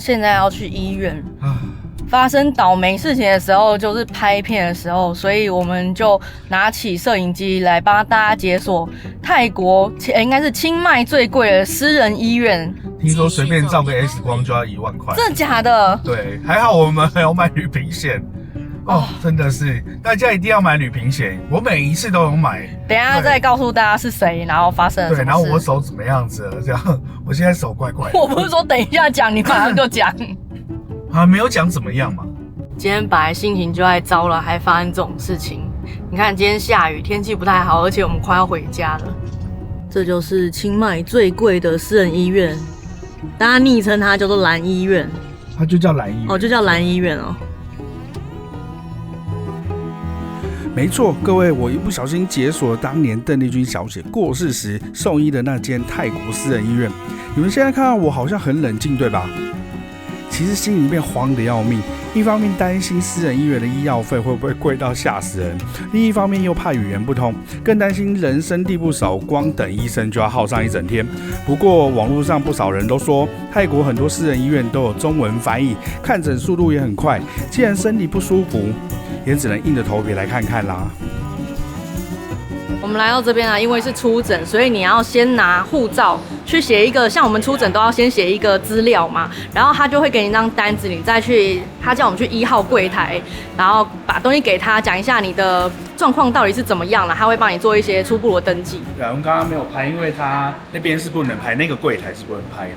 现在要去医院。发生倒霉事情的时候，就是拍片的时候，所以我们就拿起摄影机来帮大家解锁泰国应该是清迈最贵的私人医院。听说随便照个 X 光就要1万块，真的假的？对，还好我们还有买旅平险。哦，真的是，大家一定要买旅平险。我每一次都有买。等一下再告诉大家是谁，然后发生了什么事。对，然后我手怎么样子了？这样，我现在手怪怪的。我不是说等一下讲，你马上就讲。啊，没有讲怎么样嘛。今天本来心情就在糟了，还发生这种事情。你看今天下雨，天气不太好，而且我们快要回家了。这就是清迈最贵的私人医院，大家昵称它叫做蓝医院。它就叫蓝医院。哦，就叫蓝医院哦。没错，各位，我一不小心解锁了当年邓丽君小姐过世时送医的那间泰国私人医院。你们现在看到我好像很冷静，对吧？其实心里面慌得要命，一方面担心私人医院的医药费会不会贵到吓死人，另一方面又怕语言不通，更担心人生地不熟，光等医生就要耗上一整天。不过网络上不少人都说，泰国很多私人医院都有中文翻译，看诊速度也很快。既然身体不舒服，也只能硬着头皮来看看啦。我们来到这边啊，因为是出诊，所以你要先拿护照去写一个，像我们出诊都要先写一个资料嘛，然后他就会给你一张单子，你再去，他叫我们去1号柜台，然后把东西给他，讲一下你的状况到底是怎么样了，他会帮你做一些初步的登记。对，我们刚刚没有拍，因为他那边是不能拍，那个柜台是不能拍的。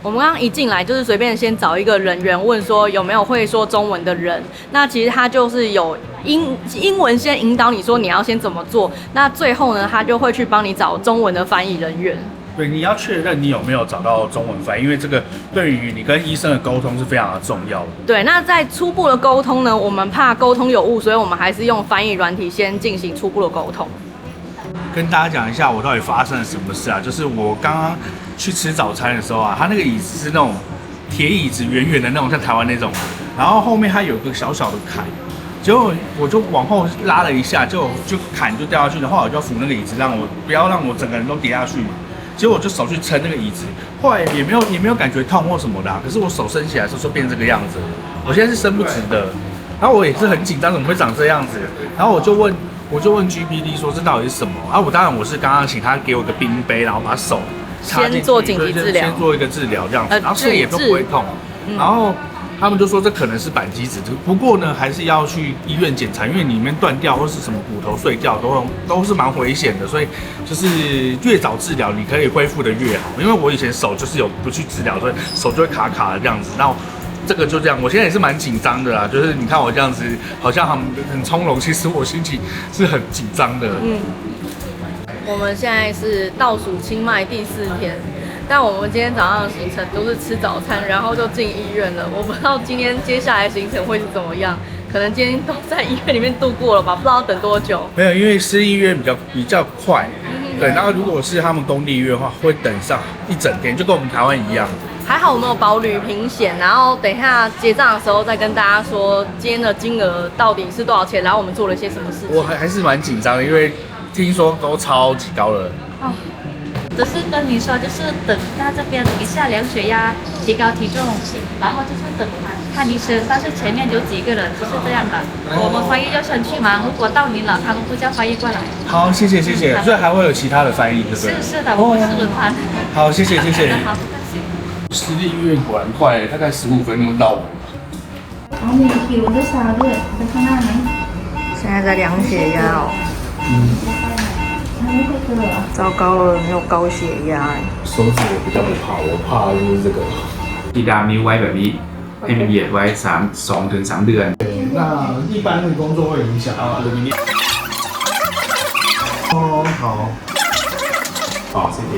我们刚刚一进来就是随便先找一个人员问说有没有会说中文的人，那其实他就是有英文先引导你说你要先怎么做，那最后呢他就会去帮你找中文的翻译人员。对，你要确认你有没有找到中文翻译，因为这个对于你跟医生的沟通是非常的重要的。对，那在初步的沟通呢，我们怕沟通有误，所以我们还是用翻译软体先进行初步的沟通。跟大家讲一下我到底发生了什么事啊？就是我刚刚去吃早餐的时候啊，他那个椅子是那种铁椅子，圆圆的那种，像台湾那种，然后后面它有个小小的坎，结果我就往后拉了一下，就坎就掉下去，然后我就要扶那个椅子，不要让我整个人都跌下去嘛。结果我就手去撑那个椅子，后来也没有感觉痛或什么的可是我手伸起来的时候就变这个样子，我现在是伸不直的，然后我也是很紧张，怎么会长这样子？然后我就问 GPD 说这到底是什么？我当然我是刚刚请他给我个冰杯，然后把手插进去，先做紧急治疗，先做一个治疗这样子，然后这也都不会痛。然后他们就说这可能是扳机指，不过呢还是要去医院检查，因为里面断掉或是什么骨头碎掉都是蛮危险的，所以就是越早治疗你可以恢复的越好。因为我以前手就是有不去治疗，所以手就会卡卡的这样子，然后。这个就这样，我现在也是蛮紧张的啦，就是你看我这样子，好像很从容，其实我心情是很紧张的。我们现在是倒数清迈第4天，但我们今天早上的行程都是吃早餐，然后就进医院了。我不知道今天接下来的行程会是怎么样，可能今天都在医院里面度过了吧，不知道等多久。没有，因为私医院比较快，对。然后如果是他们公立医院的话，会等上一整天，就跟我们台湾一样。还好我们有保旅平险，然后等一下结账的时候再跟大家说今天的金额到底是多少钱，然后我们做了些什么事情。我还是蛮紧张的，因为听说都超级高了。只是跟你说，就是等到这边一下量血压、提高体重，然后就是等看医生。但是前面有几个人就是这样的，我们翻译要先去忙，如果到你了，他们不叫翻译过来。好，谢谢。所以还会有其他的翻译，对不对？是的，我们是轮班。好，谢谢。好，不客气。私立医院果然快，大概15分钟到了。你的体温在3月，在看那没？现在在量血压哦。糟糕了，没有高血压手指我比较不怕，我怕的就是这个。ที่ดามนิ้วไว้แบบนี้ให้มันเหยียดไว้2 ถึง 3 เดือน。那一般的工作会影响好，谢谢。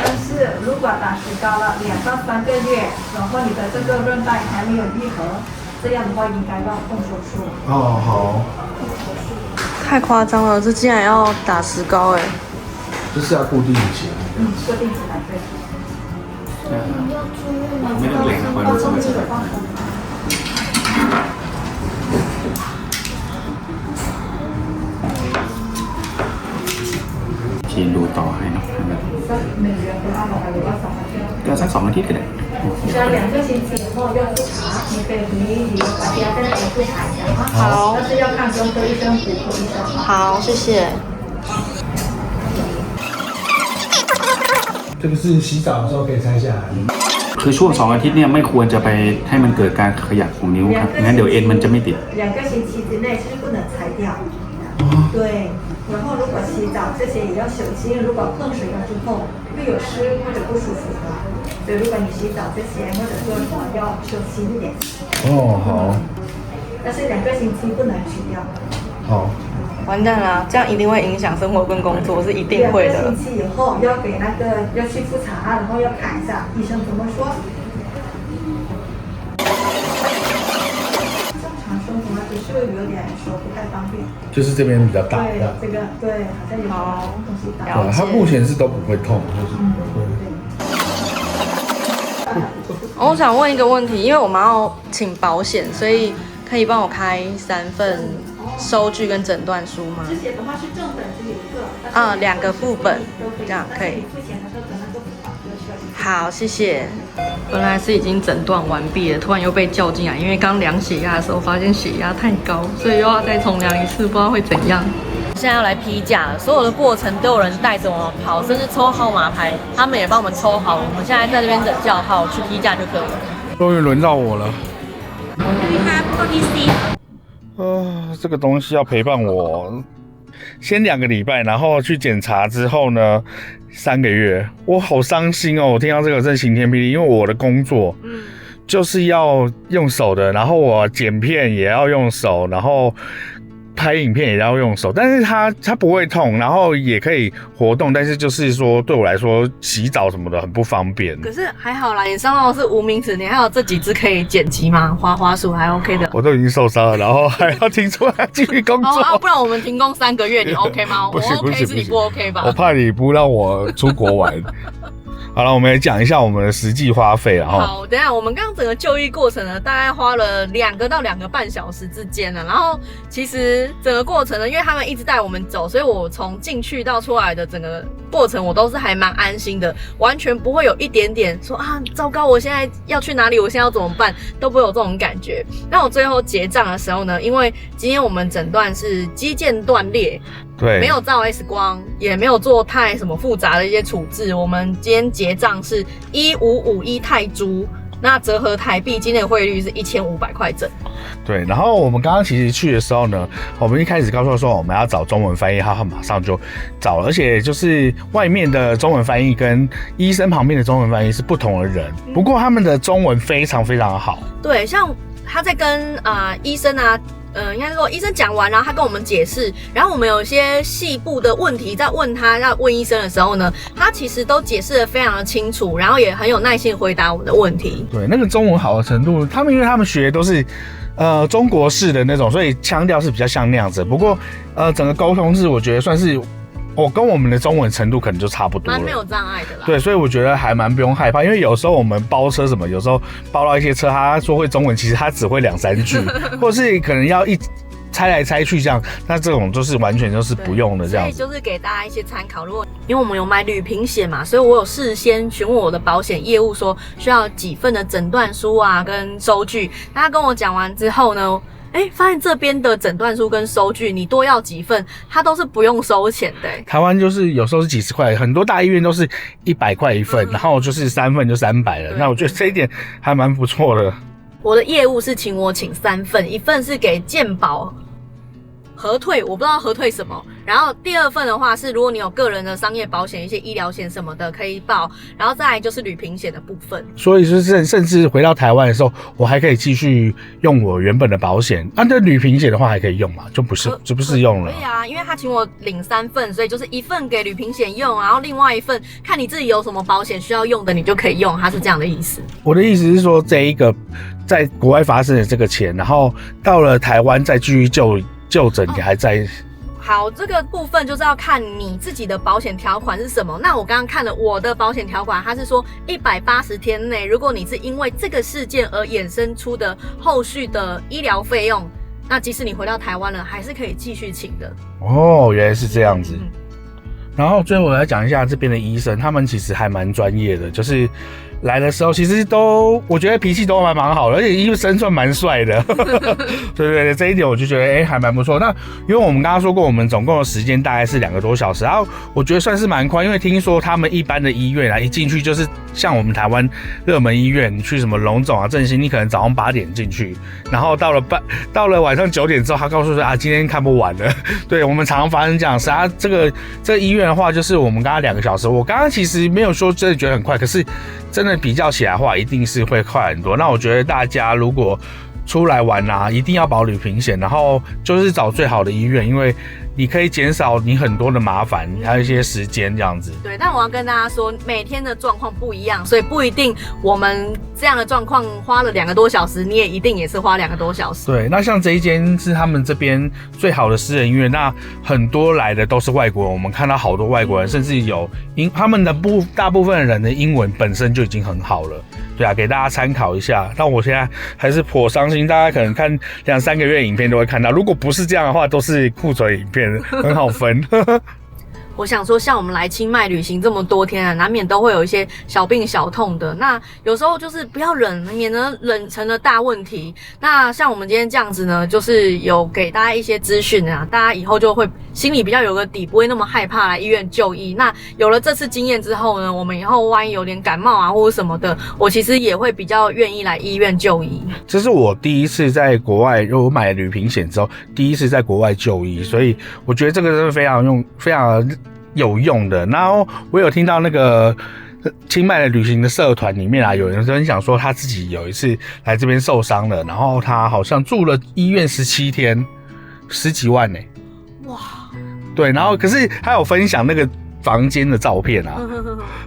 但是如果打石膏了2到3个月，然后你的这个韧带还没有愈合，这样的话应该要动手术。好。太夸张了，这竟然要打石膏哎！就是要固定起来。固定起来对。ไม่ต้องเกรงครับมันสบายทีดูต่อให้เนาะก็สัก2 อาทิตย์ก็ได้ 2个星期以后要复查，你可以回你把家在那边复查一下啊。好但是要看中科医生、骨科医生。好，谢谢。这个是洗澡的时候可以拆下来。 คือช่วง2 อาทิตย์เนี่ยไม่ควรจะไปให้มันเกิดการขยับของนิ้วครับงั้นเดี๋ยวเอ็นมันจะไม่ติด2个星期之内是不能拆掉。对，然后如果洗澡这些也要小心，如果碰水了之后会有湿或者不舒服的，所以如果你洗澡这些或者做什么要小心一点。哦，好。但是2个星期不能取掉。好。 完蛋了，这样一定会影响生活跟工作，是一定会的。2个星期以后要给那个要去复查，然后要看一下医生怎么说。正常生活只是有点手不太方便。就是这边比较大。对，这个对，好像有什么东西打。了解它目前是都不会痛，就是我想问一个问题，因为我们要请保险，所以可以帮我开3份收据跟诊断书吗？之前的话是正本只有一个，啊，2个副本，这样可以。付钱的时候可能都不保，就需要一个。好，谢谢。本来是已经诊断完毕了，突然又被叫进来，因为刚量血压的时候发现血压太高，所以又要再重量一次，不知道会怎样。现在要来批假了，所有的过程都有人带着我们跑，甚至抽号码牌，他们也帮我们抽好了。我们现在在这边等叫号，去批假就可以了。终于轮到我了。 这个东西要陪伴我先2个礼拜，然后去检查之后呢，3个月，我好伤心哦！我听到这个真晴天霹雳，因为我的工作就是要用手的，然后我剪片也要用手，然后拍影片也要用手，但是它不会痛，然后也可以活动，但是就是说对我来说洗澡什么的很不方便。可是还好啦，你伤到的是无名指，你还有这几只可以剪辑吗？滑鼠还 OK 的。我都已经受伤了，然后还要停出来继续工作。哦，不然我们停工3个月，你 OK 吗？不行我 OK 是你不 OK 吧？我怕你不让我出国玩。好了，我们来讲一下我们的实际花费，然后好，等一下我们刚刚整个就医过程呢，大概花了2个到2个半小时之间呢。然后其实整个过程呢，因为他们一直带我们走，所以我从进去到出来的整个过程，我都是还蛮安心的，完全不会有一点点说啊，糟糕，我现在要去哪里，我现在要怎么办，都不会有这种感觉。那我最后结账的时候呢，因为今天我们诊断是肌腱断裂。对，没有照 X 光，也没有做太什么复杂的一些处置。我们今天结账是1551泰铢，那折合台币今天的汇率是1500块整。对，然后我们刚刚其实去的时候呢，我们一开始告诉说我们要找中文翻译，他马上就找了，而且就是外面的中文翻译跟医生旁边的中文翻译是不同的人，不过他们的中文非常非常好。对，像他在跟医生啊。应该是说医生讲完，然后他跟我们解释，然后我们有一些细部的问题在问他，要问医生的时候呢，他其实都解释得非常的清楚，然后也很有耐心回答我们的问题。对，那个中文好的程度，因为他们学的都是中国式的那种，所以腔调是比较像那样子。不过整个沟通是我觉得算是。我跟我们的中文程度可能就差不多了，蛮没有障碍的啦。对，所以我觉得还蛮不用害怕，因为有时候我们包车什么，有时候包到一些车，他说会中文，其实他只会2-3句，或是可能要一猜来猜去这样，那这种就是完全就是不用的这样子。所以就是给大家一些参考。如果因为我们有买旅平险嘛，所以我有事先询问我的保险业务说需要几份的诊断书啊跟收据，那他跟我讲完之后呢。发现这边的诊断书跟收据，你多要几份，它都是不用收钱的。台湾就是有时候是几十块，很多大医院都是100块一份，然后就是3份就300了。那我觉得这一点还蛮不错的。我的业务是请我请3份，一份是给健保核退，我不知道核退什么。然后第2份的话是，如果你有个人的商业保险、一些医疗险什么的可以报，然后再来就是旅平险的部分。所以是甚至回到台湾的时候，我还可以继续用我原本的保险。那旅平险的话还可以用嘛？就不适用了。可以啊，因为他请我领3份，所以就是1份给旅平险用，然后另外1份看你自己有什么保险需要用的，你就可以用。他是这样的意思。我的意思是说，这一个在国外发生的这个钱，然后到了台湾再继续就诊也还在。好，这个部分就是要看你自己的保险条款是什么。那我刚刚看了我的保险条款，它是说180天内，如果你是因为这个事件而衍生出的后续的医疗费用，那即使你回到台湾了，还是可以继续请的。哦，原来是这样子。然后最后我来讲一下这边的医生，他们其实还蛮专业的，就是来的时候，其实我觉得脾气都蛮好的，而且医生算蛮帅的。对，这一点我就觉得还蛮不错。那因为我们刚刚说过，我们总共的时间大概是2个多小时，然后我觉得算是蛮快，因为听说他们一般的医院啊，一进去就是像我们台湾热门医院，你去什么龙总啊、振兴，你可能早上8点进去，然后到了晚上9点之后，他告诉说啊，今天看不完了。对，我们常常发生这样的事啊。这个医院的话，就是我们刚刚2个小时，我刚刚其实没有说真的觉得很快，可是真的比较起来的话，一定是会快很多。那我觉得大家如果出来玩啊，一定要保旅平险，然后就是找最好的医院，因为你可以减少你很多的麻烦，还有一些时间这样子。对，但我要跟大家说，每天的状况不一样，所以不一定我们这样的状况花了2个多小时，你也一定也是花2个多小时。对，那像这一间是他们这边最好的私人医院，那很多来的都是外国人，我们看到好多外国人，甚至有他们的大部分人的英文本身就已经很好了。对啊，给大家参考一下。但我现在还是颇伤心，大家可能看2-3个月影片都会看到，如果不是这样的话，都是库存影片，很好分。我想说，像我们来清迈旅行这么多天啊，难免都会有一些小病小痛的。那有时候就是不要忍，免得忍成了大问题。那像我们今天这样子呢，就是有给大家一些资讯啊，大家以后就会心里比较有个底，不会那么害怕来医院就医。那有了这次经验之后呢，我们以后万一有点感冒啊或者什么的，我其实也会比较愿意来医院就医。这是我第一次在国外，我买旅平险之后，第一次在国外就医，所以我觉得这个是非常有用的。然后我有听到那个清迈的旅行的社团里面啊，有人分享说他自己有一次来这边受伤了，然后他好像住了医院17天，10几万呢。哇！对，然后可是他有分享那个房间的照片啊，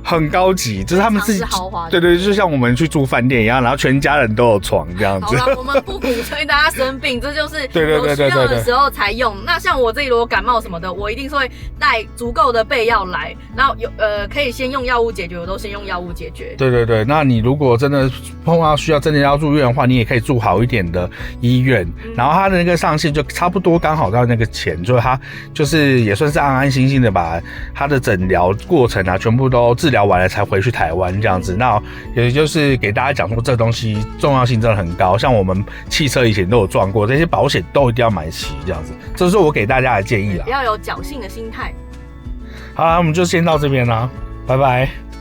很高级，就是他们自己豪华的，对，就像我们去住饭店一样，然后全家人都有床这样子。好了，我们不鼓吹大家生病，这就是对有需要的时候才用。那像我这里如果感冒什么的，我一定是会带足够的备药来，然后可以先用药物解决，我都先用药物解决。对，那你如果真的碰到需要真的要住院的话，你也可以住好一点的医院，然后他的那个上限就差不多刚好到那个钱，所以他就是也算是安安心心的把他的诊疗过程啊全部都治疗完了才回去台湾这样子。那也就是给大家讲说这东西重要性真的很高，像我们汽车以前都有撞过，这些保险都一定要买齐这样子，这是我给大家的建议啦。不要有侥幸的心态。好啦，我们就先到这边啦，拜拜。